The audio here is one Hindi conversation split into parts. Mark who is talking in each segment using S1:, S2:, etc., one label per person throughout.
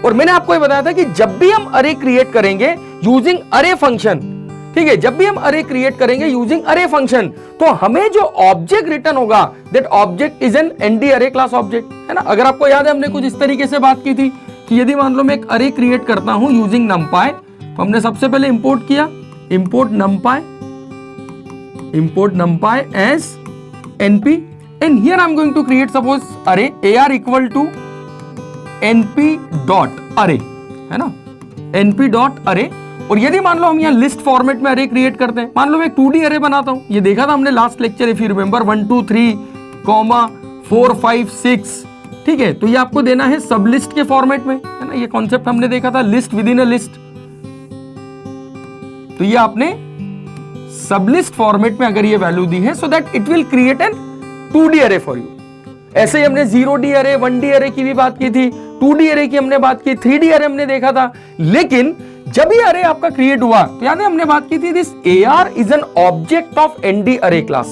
S1: और मैंने आपको ये बताया था कि जब भी हम अरे क्रिएट करेंगे यूजिंग अरे फंक्शन, ठीक है, जब भी हम अरे क्रिएट करेंगे यूजिंग अरे फंक्शन, तो हमें जो ऑब्जेक्ट रिटर्न होगा that object is an ND array class object, है ना। अगर आपको याद है हमने कुछ इस तरीके से बात की थी कि यदि मान लो मैं एक अरे क्रिएट करता हूं यूजिंग numpy, तो हमने सबसे पहले इंपोर्ट किया, import numpy as np, and here I'm going to create suppose array ar equal to np dot array, है ना, np dot array। और यदि मान लो हम यहाँ लिस्ट फॉर्मेट में अरे क्रिएट करते हैं, मान लो मैं 2D अरे बनाता हूं, ये देखा था हमने last lecture if you remember 1 2 3 4 5 6, ठीक है, तो ये आपको देना है सब लिस्ट के फॉर्मेट में, है ना, ये कॉन्सेप्ट हमने देखा था list with in a list. तो ये आपने सब लिस्ट फॉर्मेट में अगर ये वैल्यू दी है so that it will create an 2D अरे फॉर यू। ऐसे ही हमने 0D अरे 1D अरे की भी बात की थी, 2D अरे की हमने बात की, 3D अरे हमने देखा था। लेकिन जब ये अरे आपका क्रिएट हुआ तो याद है हमने बात की थी this AR is an object of ND array class,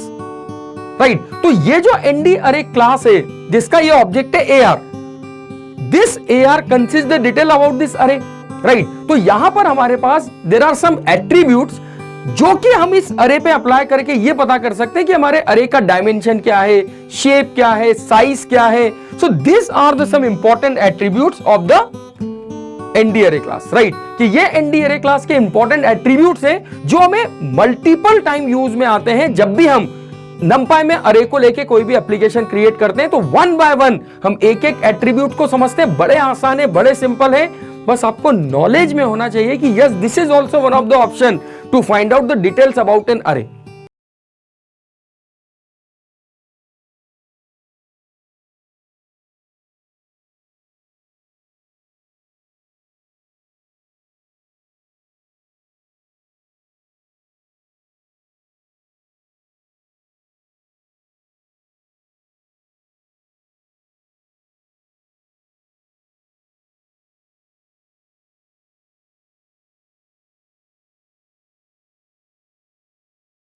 S1: right. तो ये जो ND अरे क्लास है जिसका ये ऑब्जेक्ट है AR, this AR consist the detail about this अरे, राइट। तो यहां पर हमारे पास देयर आर सम एट्रीब्यूट्स जो कि हम इस अरे पे अप्लाई करके ये पता कर सकते हैं कि हमारे अरे का डायमेंशन क्या है, शेप क्या है, साइज क्या है। So this are the some important attributes of the ND array class, right, कि ये ND अरे क्लास के इंपॉर्टेंट एट्रीब्यूट्स हैं जो हमें मल्टीपल टाइम यूज में आते हैं जब भी हम numpy में अरे को लेके कोई भी एप्लीकेशन क्रिएट करते हैं। तो वन बाय वन हम एक एक एट्रीब्यूट को समझते हैं, बड़े आसान है, बड़े सिंपल है, बस आपको नॉलेज में होना चाहिए कि yes this is also one of the option to find out the details about an अरे।